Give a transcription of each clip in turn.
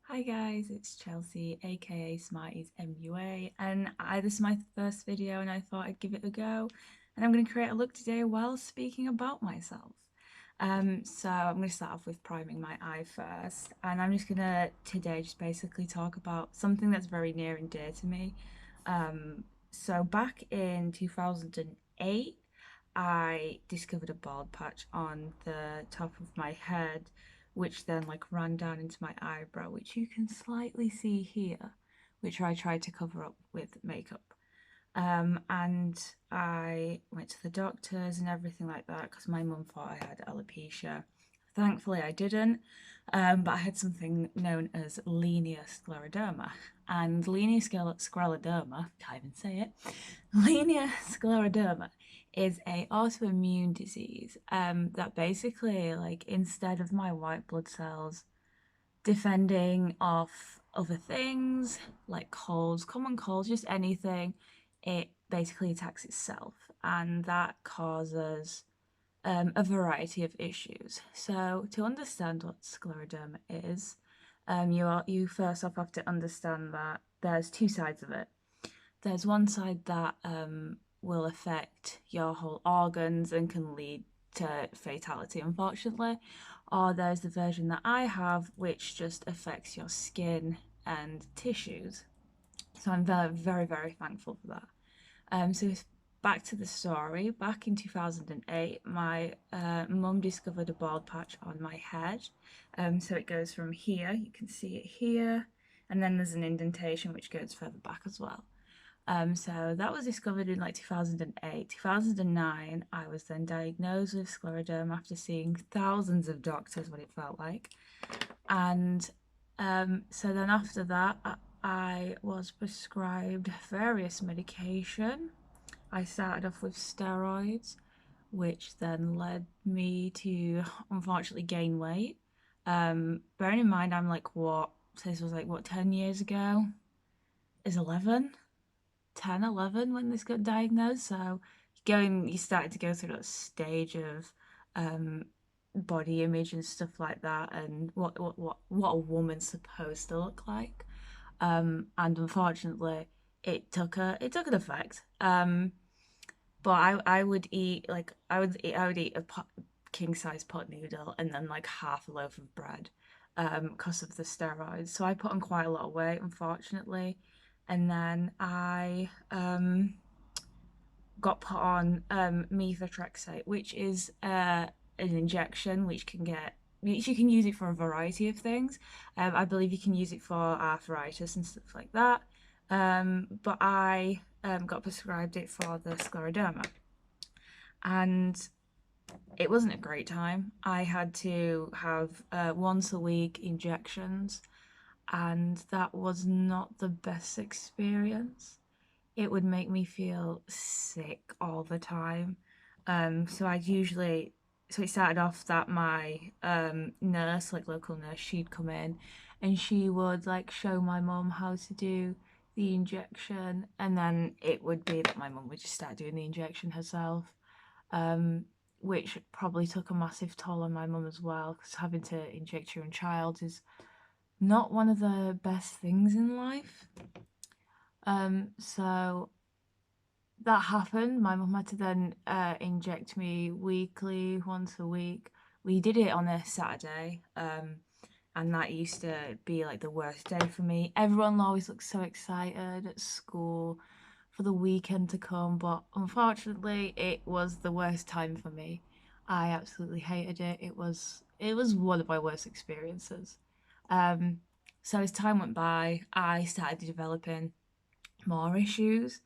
Hi guys, it's Chelsea, aka Smarties MUA, and this is my first video and I thought I'd give it a go. And I'm going to create a look today while speaking about myself. So I'm going to start off with priming my eye first, and I'm just going to today just basically talk about something that's very near and dear to me. So back in 2008, I discovered a bald patch on the top of my head, which then like ran down into my eyebrow, which you can slightly see here, which I tried to cover up with makeup. And I went to the doctors and everything like that because my mum thought I had alopecia. Thankfully, I didn't, but I had something known as linear scleroderma. And scleroderma, can't even say it, linear scleroderma is a autoimmune disease that basically, like, instead of my white blood cells defending off other things like colds, common colds, just anything, it basically attacks itself, and that causes a variety of issues. So to understand what scleroderma is, you first off have to understand that there's two sides of it. There's one side that will affect your whole organs and can lead to fatality, unfortunately. Or there's the version that I have, which just affects your skin and tissues. So I'm very, very, very thankful for that. So back to the story. Back in 2008, my mum discovered a bald patch on my head. So it goes from here, you can see it here, and then there's an indentation which goes further back as well. So that was discovered in like 2008. 2009, I was then diagnosed with scleroderma after seeing thousands of doctors, what it felt like. And so then after that, I was prescribed various medication. I started off with steroids, which then led me to unfortunately gain weight. Bearing in mind, I'm like, what? So this was like, what, 10 years ago? Is 11? 10, 11 when this got diagnosed. So you started to go through that stage of um, body image and stuff like that, and what a woman's supposed to look like. And unfortunately, it took an effect. But I would eat like I would eat a king size pot noodle and then like half a loaf of bread, because of the steroids. So I put on quite a lot of weight, unfortunately, and then I got put on methotrexate, which is an injection which you can use it for a variety of things. I believe you can use it for arthritis and stuff like that. But I got prescribed it for the scleroderma, and it wasn't a great time. I had to have once a week injections, and that was not the best experience. It would make me feel sick all the time. So I'd usually, so it started off that my nurse, like local nurse, she'd come in and she would like show my mum how to do the injection, and then it would be that my mum would just start doing the injection herself, um, which probably took a massive toll on my mum as well, because having to inject your own child is not one of the best things in life. So that happened. My mum had to then inject me weekly, once a week. We did it on a Saturday, and that used to be like the worst day for me. Everyone always looked so excited at school for the weekend to come, but unfortunately, it was the worst time for me. I absolutely hated it. It was one of my worst experiences. Um, so as time went by, I started developing more issues,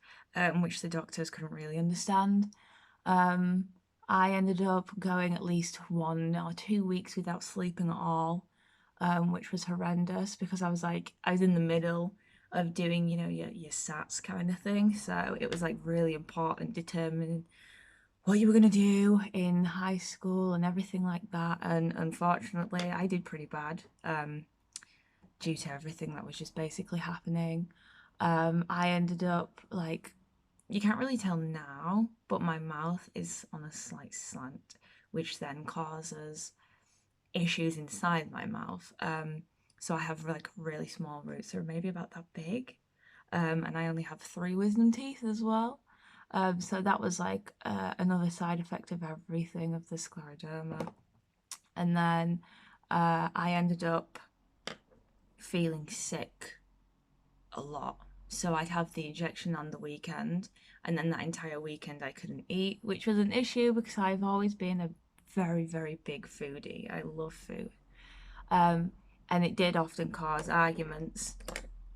which the doctors couldn't really understand. Um, I ended up going at least 1 or 2 weeks without sleeping at all, which was horrendous because I was in the middle of doing, your SATs kind of thing. So it was like really important determining what you were going to do in high school and everything like that. And unfortunately, I did pretty bad, due to everything that was just basically happening. I ended up like, you can't really tell now, but my mouth is on a slight slant, which then causes issues inside my mouth. So I have like really small roots. They're maybe about that big. And I only have 3 wisdom teeth as well. So that was like another side effect of everything of the scleroderma. And then I ended up feeling sick a lot. So I'd have the injection on the weekend, and then that entire weekend I couldn't eat, which was an issue because I've always been a very, very big foodie. I love food. Um, and it did often cause arguments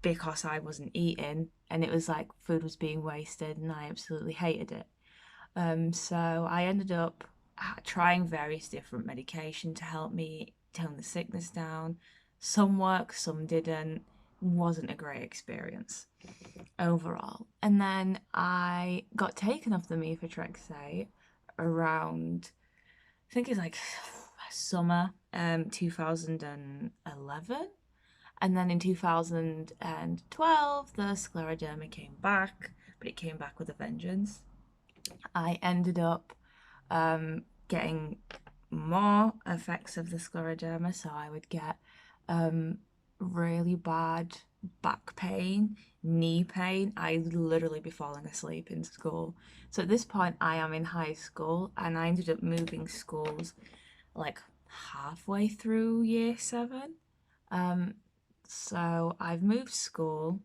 because I wasn't eating, and it was like food was being wasted, and I absolutely hated it. So I ended up trying various different medication to help me tone the sickness down. Some worked, some didn't. Wasn't a great experience overall. And then I got taken off the methotrexate around, I think it's like summer 2011. And then in 2012, the scleroderma came back, but it came back with a vengeance. I ended up getting more effects of the scleroderma, so I would get really bad back pain, knee pain. I'd literally be falling asleep in school. So at this point, I am in high school, and I ended up moving schools like halfway through year 7. So I've moved school,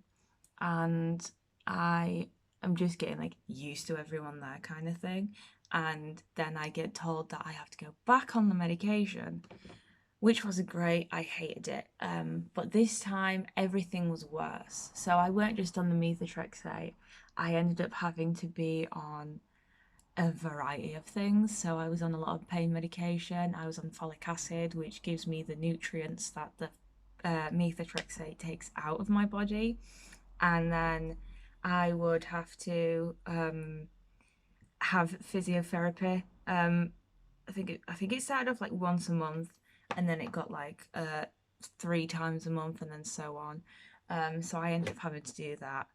and I am just getting like used to everyone there kind of thing. And then I get told that I have to go back on the medication, which wasn't great. I hated it. But this time everything was worse. So I weren't just on the methotrexate. I ended up having to be on a variety of things. So I was on a lot of pain medication. I was on folic acid, which gives me the nutrients that the methotrexate takes out of my body. And then I would have to have physiotherapy. I think it started off like once a month, and then it got like 3 times a month, and then so on. So I ended up having to do that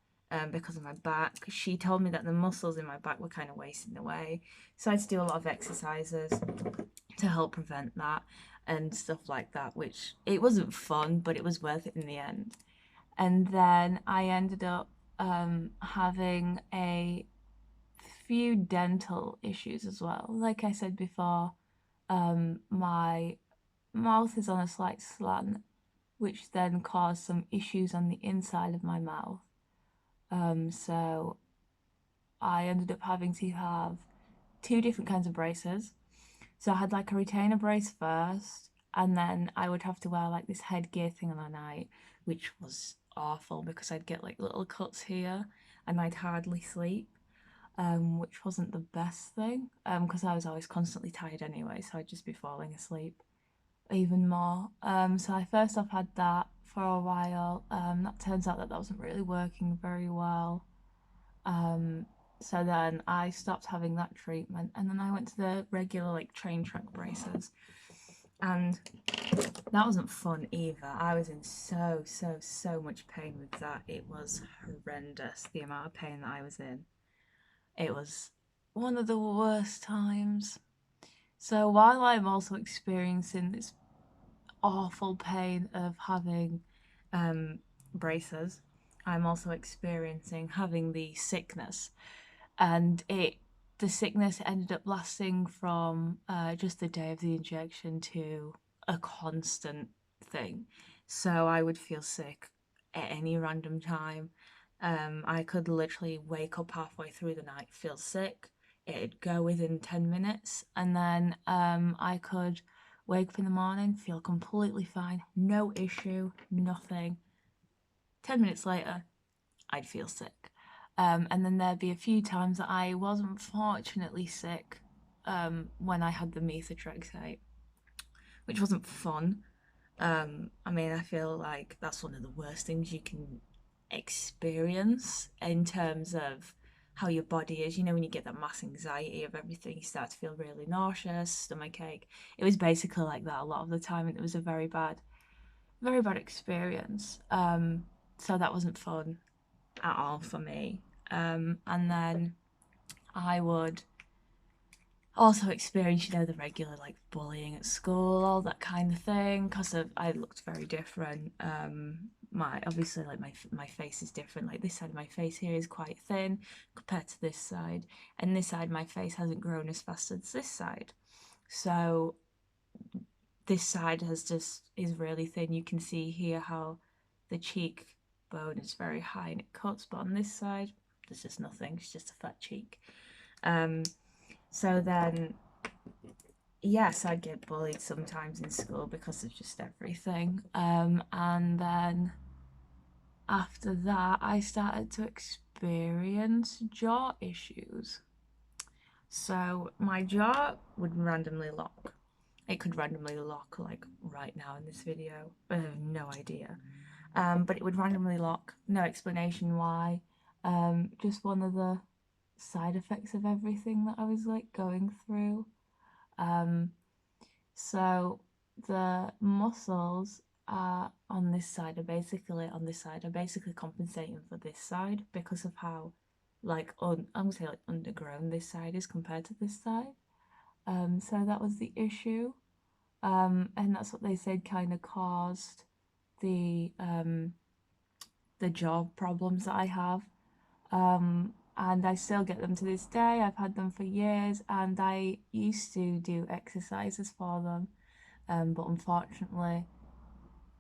because of my back. She told me that the muscles in my back were kind of wasting away, so I had to do a lot of exercises to help prevent that and stuff like that. Which it wasn't fun, but it was worth it in the end. And then I ended up having a few dental issues as well. Like I said before, my mouth is on a slight slant, which then caused some issues on the inside of my mouth. So I ended up having to have 2 different kinds of braces. So I had like a retainer brace first, and then I would have to wear like this headgear thing on the night, which was awful because I'd get like little cuts here and I'd hardly sleep, which wasn't the best thing because I was always constantly tired anyway, so I'd just be falling asleep even more. So I first off had that for a while. That turns out that wasn't really working very well. So then I stopped having that treatment, and then I went to the regular like train track braces, and that wasn't fun either. I was in so much pain with that. It was horrendous, the amount of pain that I was in. It was one of the worst times. So while I'm also experiencing this awful pain of having braces, I'm also experiencing having the sickness, and the sickness ended up lasting from just the day of the injection to a constant thing. So I would feel sick at any random time. I could literally wake up halfway through the night, feel sick. It'd go within 10 minutes, and then I could wake up in the morning, feel completely fine, no issue, nothing. 10 minutes later, I'd feel sick. And then there'd be a few times that I was unfortunately sick when I had the methotrexate, which wasn't fun. I mean, I feel like that's one of the worst things you can experience in terms of how your body is. You know, when you get that mass anxiety of everything, you start to feel really nauseous, stomach ache. It was basically like that a lot of the time, and it was a very bad experience. So that wasn't fun at all for me. And then I would Also experienced, the regular like bullying at school, all that kind of thing, because of I looked very different. My obviously like my face is different. Like this side of my face here is quite thin compared to this side, and this side my face hasn't grown as fast as this side. So this side is really thin. You can see here how the cheek bone is very high and it cuts, but on this side there's just nothing. It's just a fat cheek. Um, so then yes, I'd get bullied sometimes in school because of just everything. And then after that, I started to experience jaw issues. So my jaw would randomly lock. It could randomly lock like right now in this video. I have no idea. But it would randomly lock. No explanation why. Just one of the side effects of everything that I was like going through. Um, So the muscles are on this side are basically compensating for this side because of how I'm gonna say like undergrown this side is compared to this side. So that was the issue. And that's what they said kind of caused the um the jaw problems that I have. And I still get them to this day. I've had them for years, and I used to do exercises for them, but unfortunately,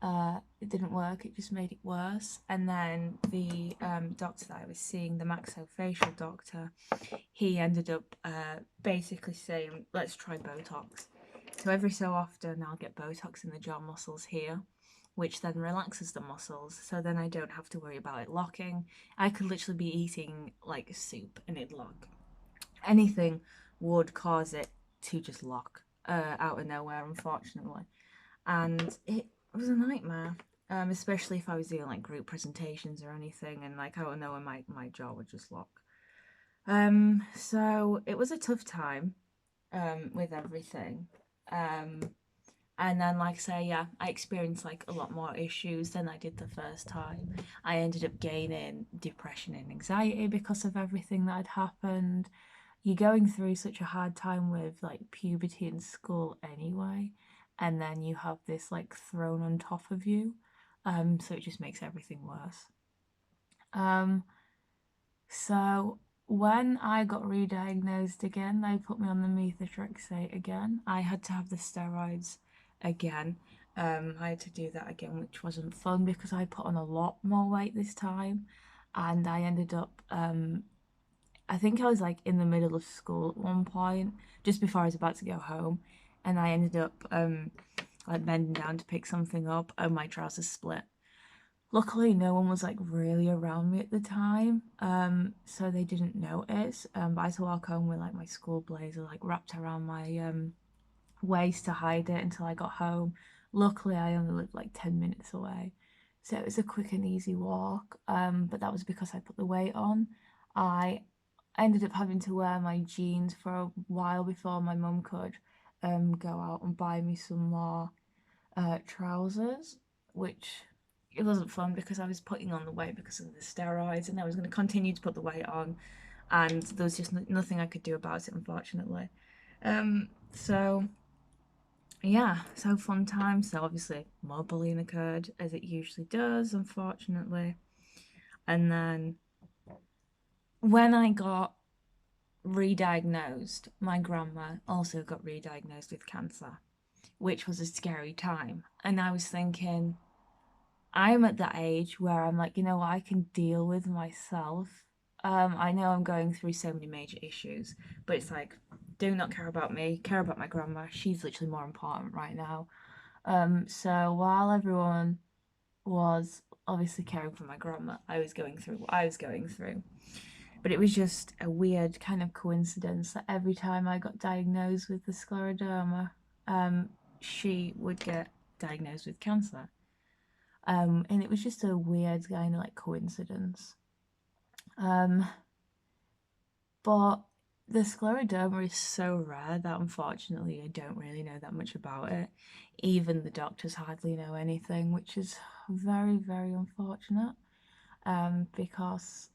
it didn't work. It just made it worse. And then the doctor that I was seeing, the maxillofacial doctor, he ended up basically saying, "Let's try Botox." So every so often, I'll get Botox in the jaw muscles here, which then relaxes the muscles. So then I don't have to worry about it locking. I could literally be eating like soup and it'd lock. Anything would cause it to just lock out of nowhere, unfortunately. And it was a nightmare. Especially if I was doing like group presentations or anything, and like I don't know, and my jaw would just lock. So it was a tough time with everything. Um, and then, like I say, yeah, I experienced like a lot more issues than I did the first time. I ended up gaining depression and anxiety because of everything that had happened. You're going through such a hard time with like puberty in school anyway, and then you have this like thrown on top of you. So it just makes everything worse. Um, so when I got re-diagnosed again, they put me on the methotrexate again. I had to have the steroids again. I had to do that again, which wasn't fun because I put on a lot more weight this time, and I ended up. I think I was like in the middle of school at one point, just before I was about to go home, and I ended up like bending down to pick something up, and my trousers split. Luckily, no one was like really around me at the time, so they didn't notice. But I had to walk home with like my school blazer like wrapped around my waist to hide it until I got home. Luckily, I only lived like 10 minutes away, so it was a quick and easy walk. But that was because I put the weight on. I ended up having to wear my jeans for a while before my mum could go out and buy me some more trousers, which it wasn't fun because I was putting on the weight because of the steroids, and I was going to continue to put the weight on, and there was just nothing I could do about it, unfortunately. So yeah, so fun times. So obviously more bullying occurred as it usually does, unfortunately. And then when I got re-diagnosed, my grandma also got re-diagnosed with cancer, which was a scary time. And I was thinking, I'm at that age where I'm like, I can deal with myself. I know I'm going through so many major issues, but it's like, do not care about me, care about my grandma. She's literally more important right now. So while everyone was obviously caring for my grandma, I was going through what I was going through. But it was just a weird kind of coincidence that every time I got diagnosed with the scleroderma, she would get diagnosed with cancer. And it was just a weird kind of like coincidence. Um, but the scleroderma is so rare that unfortunately I don't really know that much about it. Even the doctors hardly know anything, which is very, very unfortunate. Because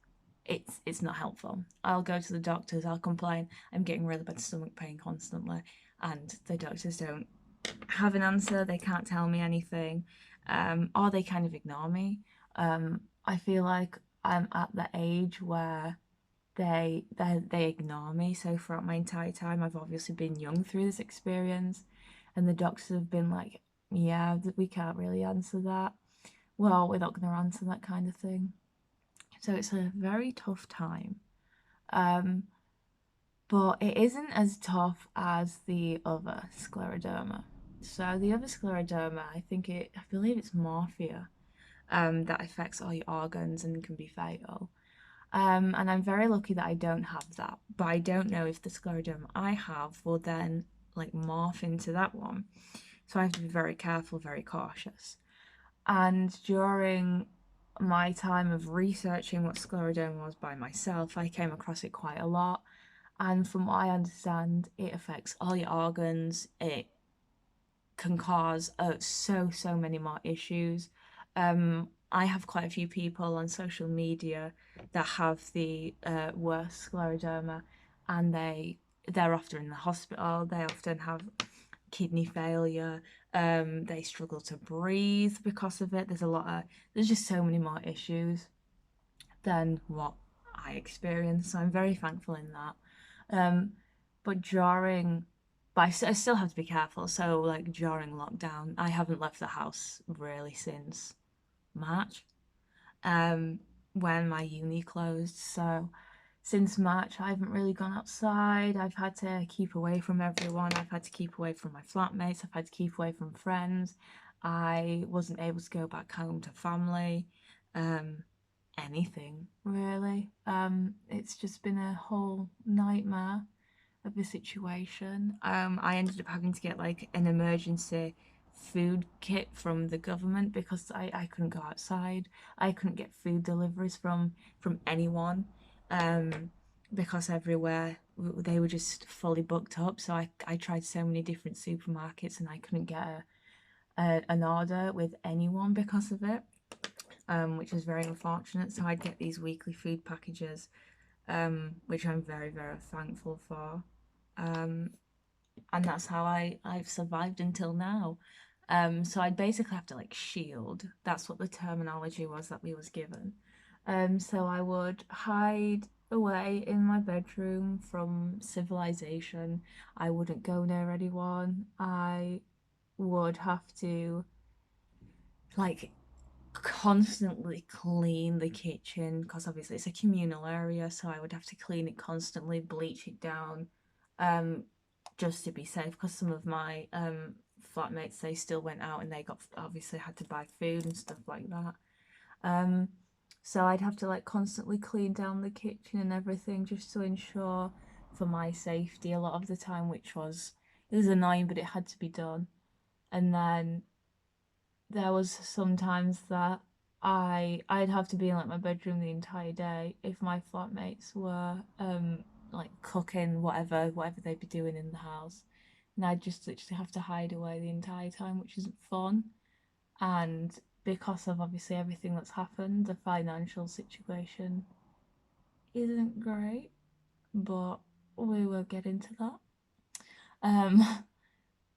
it's not helpful. I'll go to the doctors, I'll complain, I'm getting really bad stomach pain constantly, and the doctors don't have an answer, they can't tell me anything, or they kind of ignore me. I feel like I'm at the age where they ignore me. So throughout my entire time, I've obviously been young through this experience, and the doctors have been like, "Yeah, we can't really answer that. Well, we're not going to answer that kind of thing." So it's a very tough time. Um, but it isn't as tough as the other scleroderma. So the other scleroderma, I believe it's morphia, that affects all your organs and can be fatal. And I'm very lucky that I don't have that, but I don't know if the scleroderma I have will then like morph into that one. So I have to be very careful, very cautious. And during my time of researching what scleroderma was by myself, I came across it quite a lot. And from what I understand, it affects all your organs. It can cause so many more issues. I have quite a few people on social media that have the worst scleroderma, and they're often in the hospital. They often have kidney failure. They struggle to breathe because of it. There's just so many more issues than what I experienced. So I'm very thankful in that. Um, but during, but I still have to be careful. So like during lockdown, I haven't left the house really since March, um, when my uni closed. So since March, I haven't really gone outside. I've had to keep away from everyone. I've had to keep away from my flatmates. I've had to keep away from friends. I wasn't able to go back home to family. Um, Anything really. It's just been a whole nightmare of the situation. I ended up having to get like an emergency food kit from the government because I couldn't go outside. I couldn't get food deliveries from anyone, um, because everywhere they were just fully booked up. So I tried so many different supermarkets and I couldn't get an order with anyone because of it, which is very unfortunate. So I'd get these weekly food packages, which I'm very thankful for. Um, and that's how I've survived until now. So I'd basically have to like shield. That's what the terminology was that we was given. So I would hide away in my bedroom from civilization. I wouldn't go near anyone. I would have to like constantly clean the kitchen because obviously it's a communal area, so I would have to clean it constantly, bleach it down, um, just to be safe. Because some of my flatmates, they still went out and they got obviously had to buy food and stuff like that. Um, so I'd have to like constantly clean down the kitchen and everything just to ensure for my safety a lot of the time, which was it was annoying, but it had to be done. And then there was sometimes that I'd have to be in like my bedroom the entire day if my flatmates were like cooking whatever they'd be doing in the house, and I'd just literally have to hide away the entire time, which isn't fun. And because of obviously everything that's happened, the financial situation isn't great, but we will get into that. Um,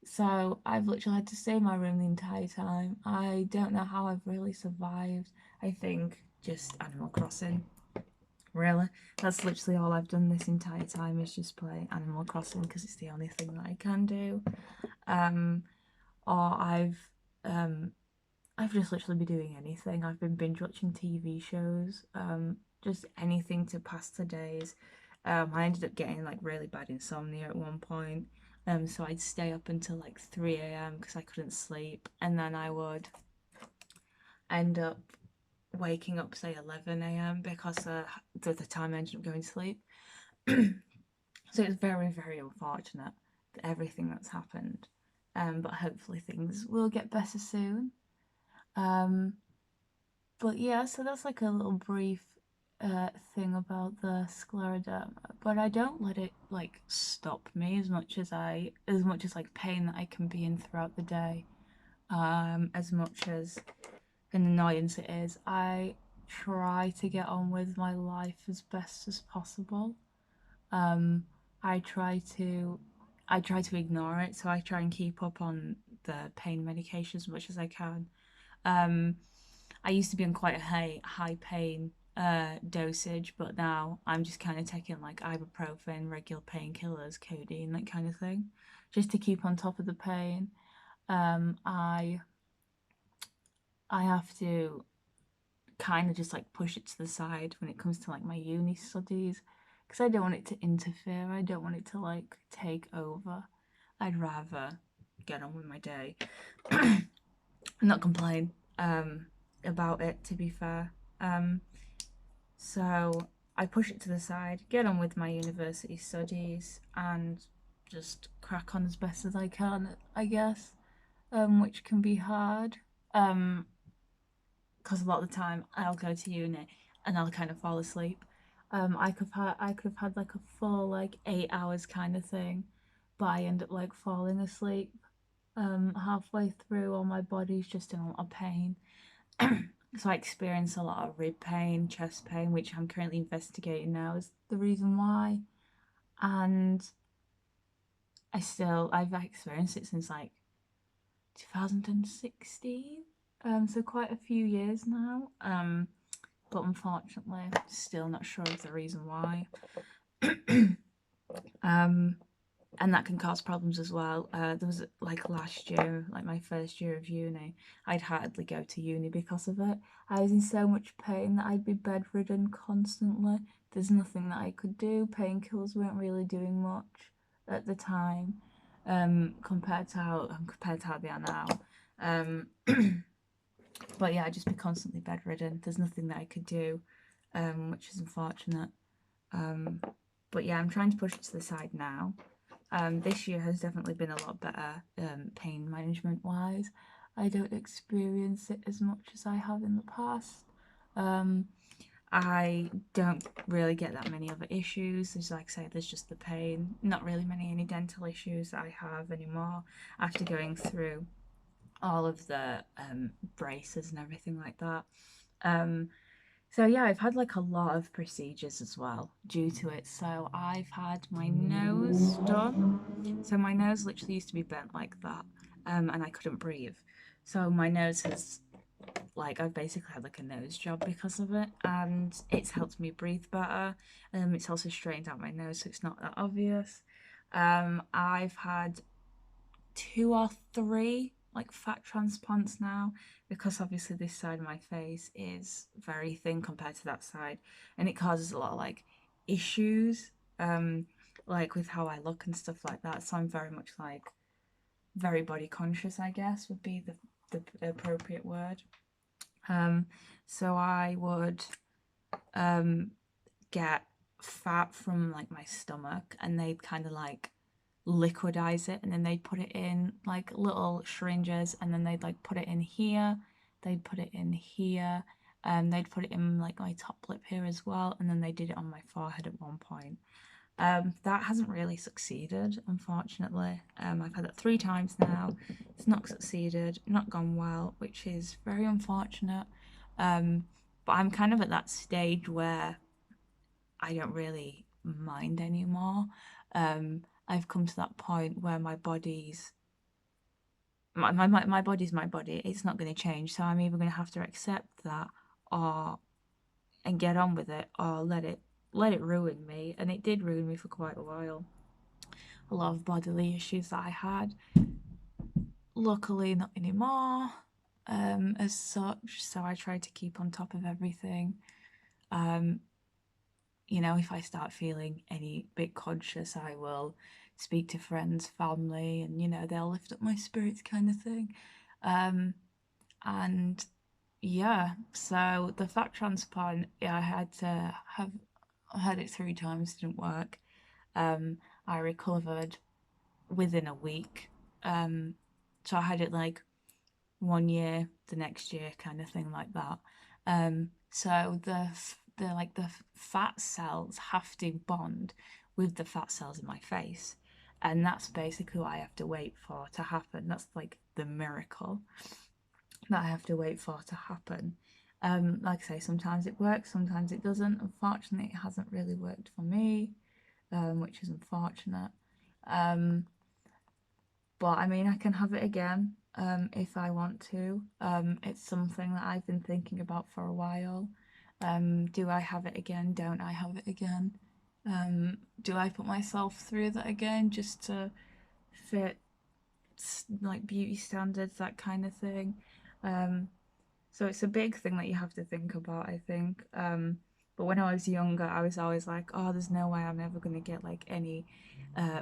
So I've literally had to stay in my room the entire time. I don't know how I've really survived. I think just Animal Crossing. Really, that's literally all I've done this entire time is just play Animal Crossing because it's the only thing that I can do. Um, or I've just literally been doing anything. I've been binge watching TV shows, just anything to pass the days. I ended up getting like really bad insomnia at one point. So I'd stay up until like 3 a.m. because I couldn't sleep, and then I would end up waking up say 11 a.m. because the time I ended up going to sleep. So it's very unfortunate that everything that's happened. But hopefully things will get better soon. Um, but yeah, so that's like a little brief thing about the scleroderma. But I don't let it like stop me as much as like pain that I can be in throughout the day. As much as an annoyance it is, I try to get on with my life as best as possible. Um, I try to I try to ignore it, so I try and keep up on the pain medication as much as I can. Um, I used to be on quite a high pain dosage, but now I'm just kind of taking like ibuprofen, regular painkillers, codeine, that kind of thing, just to keep on top of the pain. Um, I I have to kind of just like push it to the side when it comes to like my uni studies because I don't want it to interfere. I don't want it to like take over. I'd rather get on with my day and not complain about it, to be fair. Um, so I push it to the side, get on with my university studies, and just crack on as best as I can, I guess, which can be hard. Um, because a lot of the time I'll go to uni and I'll kind of fall asleep. I could have had like a full like 8 hours kind of thing, but I end up like falling asleep halfway through, or my body's just in a lot of pain. So I experience a lot of rib pain, chest pain, which I'm currently investigating now is the reason why. And I've experienced it since like 2016. So quite a few years now. But unfortunately, still not sure of the reason why. um, and that can cause problems as well. There was like last year, like my first year of uni, I'd hardly go to uni because of it. I was in so much pain that I'd be bedridden constantly. There's nothing that I could do. Painkillers weren't really doing much at the time, compared to how they are now. Um, but yeah, I'd just be constantly bedridden. There's nothing that I could do, which is unfortunate. Um, but yeah, I'm trying to push it to the side now. This year has definitely been a lot better pain management wise. I don't experience it as much as I have in the past. Um, I don't really get that many other issues. There's like I say, there's just the pain. Not really any dental issues that I have anymore after going through all of the braces and everything like that. Um, so yeah, I've had like a lot of procedures as well due to it. So I've had my nose done. So my nose literally used to be bent like that, and I couldn't breathe. So my nose has like I've basically had like a nose job because of it, and it's helped me breathe better. It's also straightened out my nose so it's not that obvious. I've had two or three like fat transplants now because obviously this side of my face is very thin compared to that side, and it causes a lot of like issues like with how I look and stuff like that. So I'm very much like very body conscious, I guess would be the appropriate word. um so I would get fat from like my stomach, and they'd kind of like liquidize it, and then they'd put it in like little syringes, and then they'd like put it in here, they'd put it in here, they'd put it in like my top lip here as well, and then they did it on my forehead at one point. That hasn't really succeeded, unfortunately. I've had it 3 times now. It's not succeeded, not gone well, which is very unfortunate. But I'm kind of at that stage where I don't really mind anymore. I've come to that point where my body's my body. It's not going to change. So I'm either going to have to accept that, or and get on with it, or let it ruin me. And it did ruin me for quite a while. A lot of bodily issues that I had. Luckily, not anymore. As such. So I try to keep on top of everything. Um, if I start feeling any bit conscious, I will speak to friends, family, and they'll lift up my spirits, kind of thing. Um, and yeah, so the fat transplant, yeah, I had it 3 times, didn't work. I recovered within a week. So I had it like 1 year, the next year, kind of thing like that. So the fat cells have to bond with the fat cells in my face, and that's basically what I have to wait for to happen. That's like the miracle that I have to wait for to happen. Like I say, sometimes it works, sometimes it doesn't. Unfortunately, it hasn't really worked for me, which is unfortunate. Um, but I mean, I can have it again if I want to. It's something that I've been thinking about for a while. Do I have it again? Don't I have it again? Do I put myself through that again just to fit like beauty standards, that kind of thing? Um, so it's a big thing that you have to think about, I think. But when I was younger, I was always like, oh, there's no way I'm ever going to get like any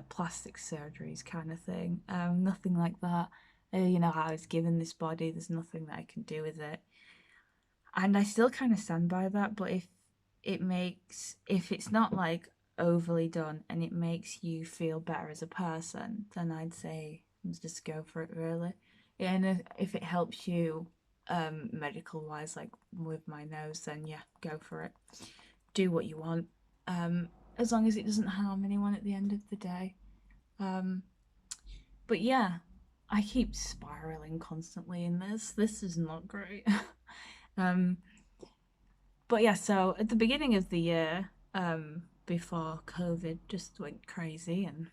plastic surgeries kind of thing. Nothing like that. I was given this body, there's nothing that I can do with it. And I still kind of stand by that, but if it's not like overly done and it makes you feel better as a person, then I'd say just go for it, really. Yeah, and if it helps you medical wise, like with my nose, then yeah, go for it. Do what you want. Um, as long as it doesn't harm anyone at the end of the day. Um, but yeah, I keep spiraling constantly in this. This is not great. um, but yeah, so at the beginning of the year, before COVID just went crazy and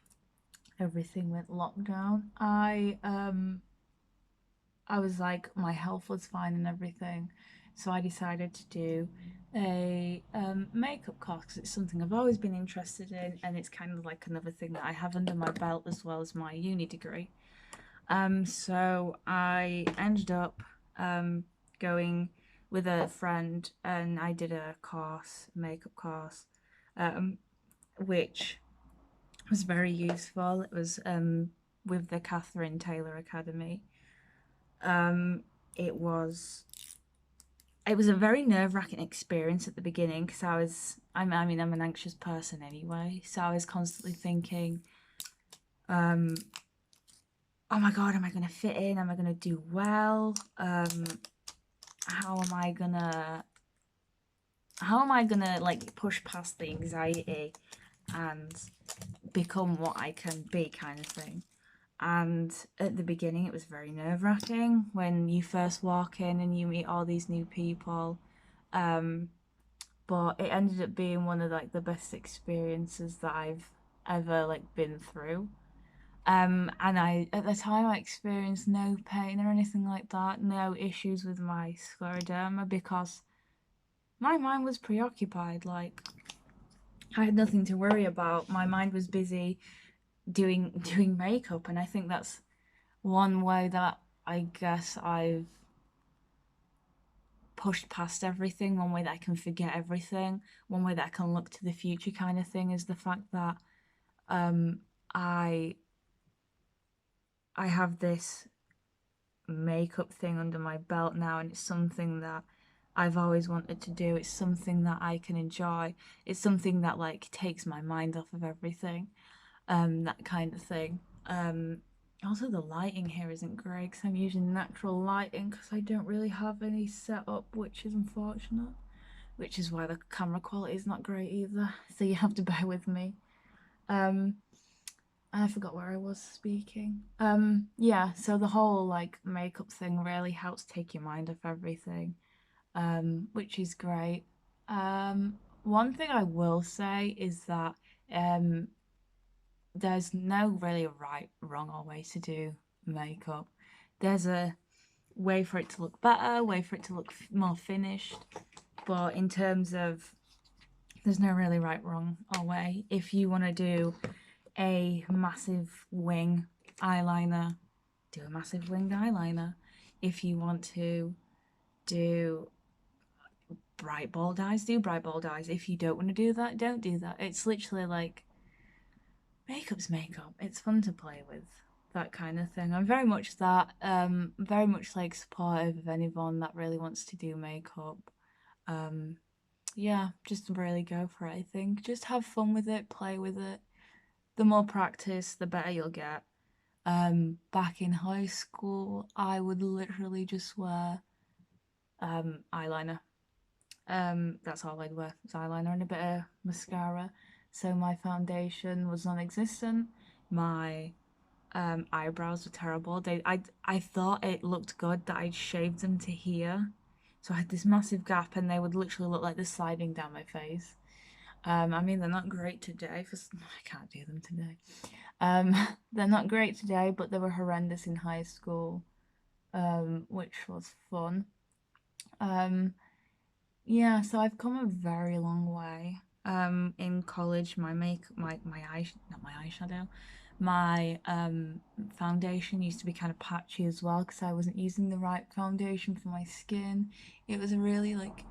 everything went lockdown, I was like my health was fine and everything, so I decided to do a makeup course 'cause it's something I've always been interested in, and it's kind of like another thing that I have under my belt as well as my uni degree. So I ended up going with a friend, and I did a course, makeup course, um, which was very useful. It was with the Catherine Taylor Academy. Um, it was it was a very nerve-wracking experience at the beginning because I mean I'm an anxious person anyway, so I was constantly thinking, um, oh my god, am I gonna fit in? Am I gonna do well? How am I gonna like push past the anxiety and become what I can be, kind of thing. And at the beginning, it was very nerve wracking when you first walk in and you meet all these new people. Um, but it ended up being one of like the best experiences that I've ever like been through. And I at the time I experienced no pain or anything like that, no issues with my scleroderma because my mind was preoccupied. Like I had nothing to worry about. My mind was busy doing makeup, and I think that's one way that I guess I've pushed past everything, one way that I can forget everything, one way that I can look to the future kind of thing is the fact that um I I have this makeup thing under my belt now, and it's something that I've always wanted to do. It's something that I can enjoy. It's something that like takes my mind off of everything. That kind of thing. Also, the lighting here isn't great because I'm using natural lighting because I don't really have any setup, which is unfortunate. Which is why the camera quality is not great either. So you have to bear with me. Um, I forgot where I was speaking. Yeah. So the whole like makeup thing really helps take your mind off everything, which is great. One thing I will say is that um there's no really right, wrong, or way to do makeup. There's a way for it to look better, way for it to look more finished. But in terms of, there's no really right, wrong, or way. If you want to do a massive wing eyeliner, do a massive winged eyeliner. If you want to do bright bold eyes, do bright bold eyes. If you don't want to do that, don't do that. It's literally like makeup's makeup. It's fun to play with, that kind of thing. I'm very much that. Very much like supportive of anyone that really wants to do makeup. Um, yeah, just really go for it. I think just have fun with it, play with it. The more practice, the better you'll get. Back in high school, I would literally just wear eyeliner. That's all I'd wear was eyeliner and a bit of mascara. So my foundation was non-existent. My eyebrows were terrible. I thought it looked good that I'd shaved them to here, So I had this massive gap, and they would literally look like they're sliding down my face. I mean, they're not great today. For I can't do them today. Um, they're not great today, but they were horrendous in high school, which was fun. Um, yeah, so I've come a very long way. In college, my eye, not my eyeshadow, my foundation used to be kind of patchy as well because I wasn't using the right foundation for my skin. It was a really like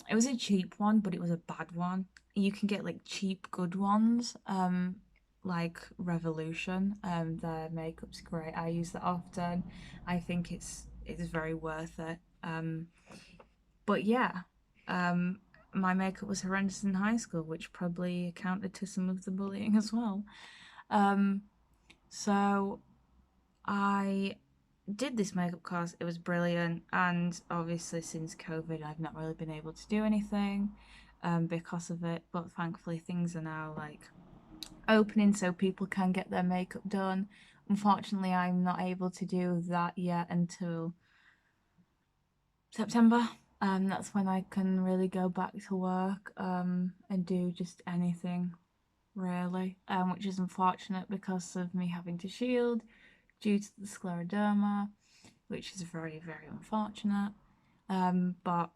it was a cheap one, but it was a bad one. You can get like cheap good ones, like Revolution. Their makeup's great. I use that often. I think it's very worth it. But yeah, um, my makeup was horrendous in high school, which probably accounted to some of the bullying as well. Um, so I did this makeup course. It was brilliant, and obviously since COVID, I've not really been able to do anything because of it. But thankfully, things are now like opening so people can get their makeup done. Unfortunately, I'm not able to do that yet until September. That's when I can really go back to work and do just anything really, which is unfortunate because of me having to shield due to the scleroderma, which is very, very unfortunate. But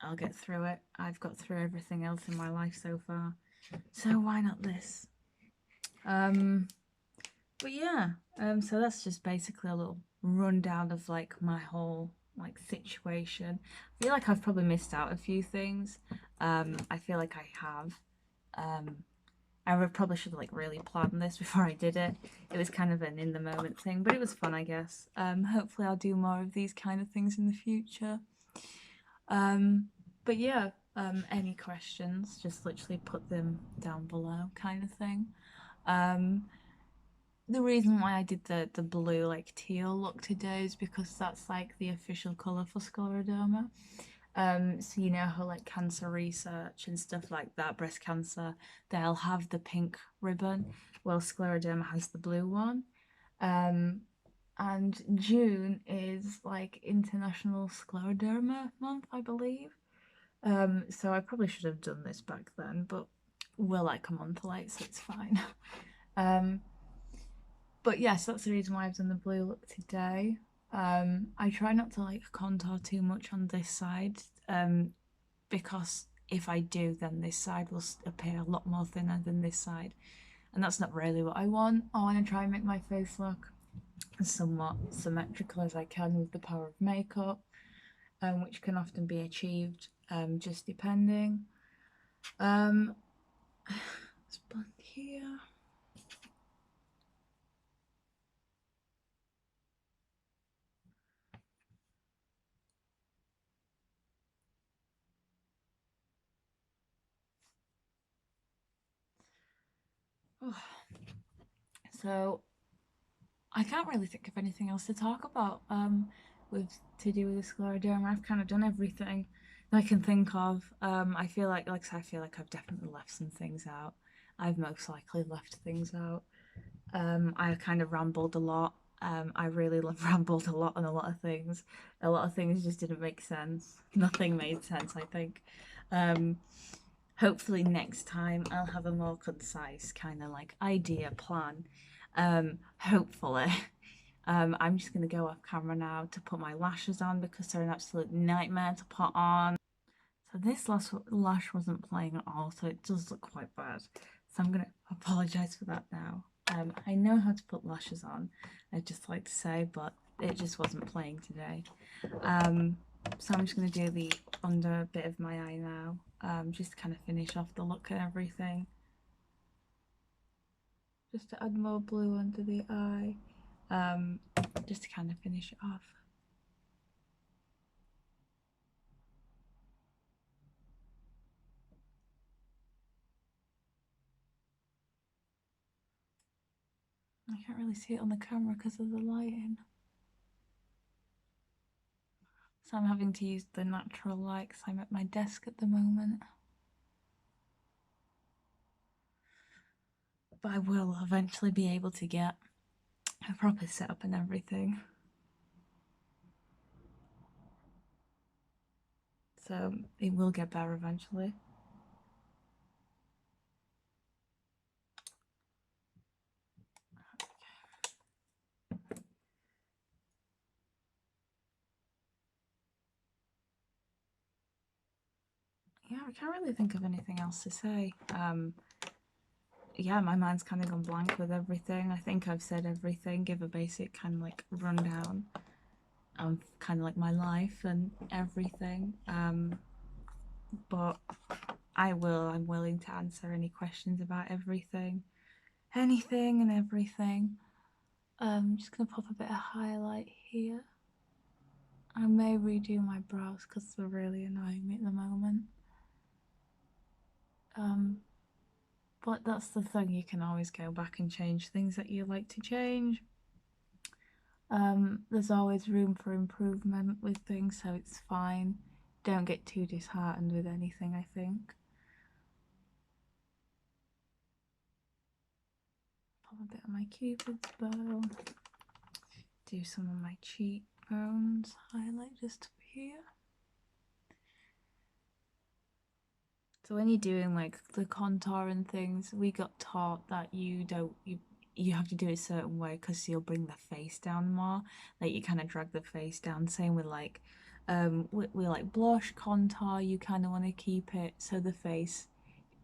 I'll get through it. I've got through everything else in my life so far, so why not this? Um, but yeah, so that's just basically a little rundown of like my whole like situation. I feel like I've probably missed out a few things. I feel like I have. Um, probably should have like really planned this before I did it. It was kind of an in the moment thing, but it was fun, I guess. Hopefully I'll do more of these kind of things in the future. Um, but yeah, any questions, just literally put them down below, kind of thing. Um, the reason why I did the blue like teal look today is because that's like the official colour for Scleroderma. So you know how like cancer research and stuff like that, breast cancer, they'll have the pink ribbon. Well, Scleroderma has the blue one. Um, and June is like International Scleroderma Month, I believe. So I probably should have done this back then, but we're like a month late, so it's fine. um, but yes, that's the reason why I've done the blue look today. I try not to like contour too much on this side, because if I do, then this side will appear a lot more thinner than this side, and that's not really what I want. I want to try and make my face look as somewhat symmetrical as I can with the power of makeup, which can often be achieved, just depending. Let's blend here. Oh. So I can't really think of anything else to talk about with to do with the scleroderma. I've kind of done everything I can think of. I feel I feel like I've definitely left some things out. I've most likely left things out. I kind of rambled a lot. I really rambled a lot on a lot of things. A lot of things just didn't make sense. Nothing made sense, I think. Um, Hopefully next time I'll have a more concise kind of like idea plan. Hopefully. I'm just gonna go off camera now to put my lashes on because they're an absolute nightmare to put on. So this lash wasn't playing at all, so it does look quite bad. So I'm gonna apologise for that now. I know how to put lashes on, I'd just like to say, but it just wasn't playing today. So I'm just gonna do the under bit of my eye now, just to kind of finish off the look and everything. Just to add more blue under the eye, um, just to kind of finish it off. I can't really see it on the camera because of the lighting. So I'm having to use the natural light because I'm at my desk at the moment. But I will eventually be able to get a proper setup and everything. So it will get better eventually. Yeah, I can't really think of anything else to say. Yeah, my mind's kind of gone blank with everything. I think I've said everything, give a basic kind of like rundown of kind of like my life and everything. But I'm willing to answer any questions about everything, anything and everything. I'm just gonna pop a bit of highlight here. I may redo my brows because they're really annoying me at the moment. But that's the thing, you can always go back and change things that you like to change. There's always room for improvement with things, so it's fine. Don't get too disheartened with anything, I think. Pop a bit of my cupid's bow. Do some of my cheekbones. Highlight just up here. So when you're doing like the contour and things, we got taught that you have to do it a certain way because you'll bring the face down more. Like you kind of drag the face down. Same with like we like blush, contour, you kind of want to keep it so the face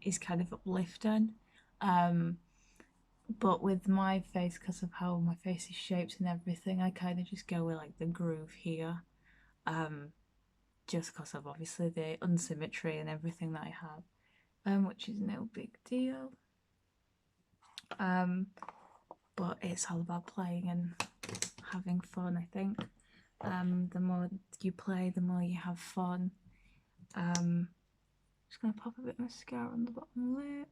is kind of uplifting. But with my face, because of how my face is shaped and everything, I kind of just go with like the groove here. Just because of obviously the unsymmetry and everything that I have, which is no big deal. But it's all about playing and having fun, I think. The more you play, the more you have fun. Just gonna pop a bit of mascara on the bottom lip.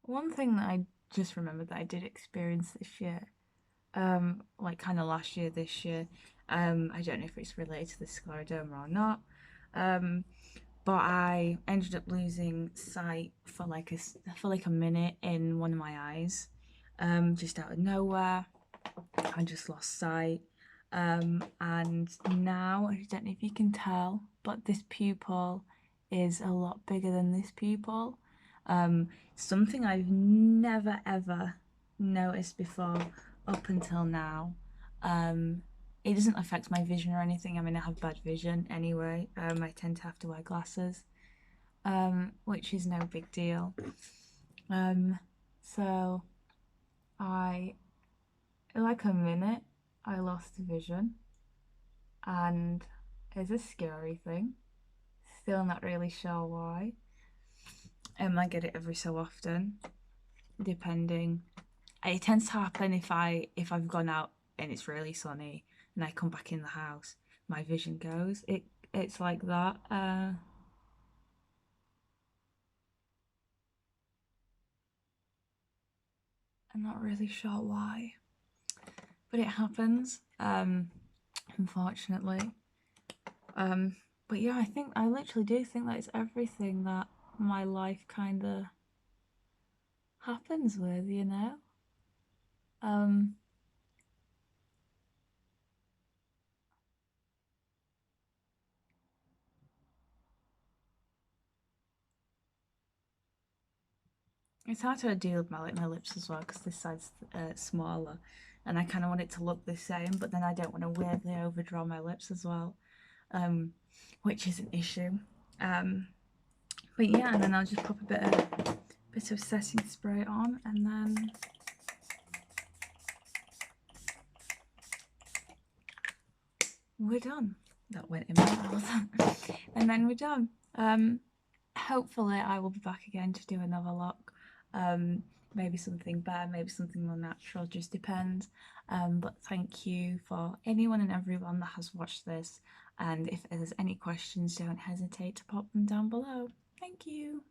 One thing that I just remembered that I did experience this year, like kind of last year, this year, I don't know if it's related to the scleroderma or not, but I ended up losing sight for like a minute in one of my eyes, just out of nowhere. I just lost sight. And now I don't know if you can tell, but this pupil is a lot bigger than this pupil. Something I've never ever noticed before up until now. It doesn't affect my vision or anything. I mean, I have bad vision anyway. I tend to have to wear glasses, which is no big deal. So like a minute, I lost vision, and it's a scary thing. Still not really sure why. I get it every so often, depending. It tends to happen if I've gone out and it's really sunny and I come back in the house, my vision goes. It's like that. I'm not really sure why, but it happens. Unfortunately. But yeah, I literally do think that it's everything that my life kind of happens with, you know? It's hard to deal with my lips as well because this side's smaller, and I kind of want it to look the same, but then I don't want to weirdly overdraw my lips as well, which is an issue. But yeah, and then I'll just pop a bit of setting spray on, and then we're done. That went in my mouth. And then we're done. Hopefully I will be back again to do another look. Maybe something better, maybe something more natural, just depends. But thank you for anyone and everyone that has watched this. And if there's any questions, don't hesitate to pop them down below. Thank you.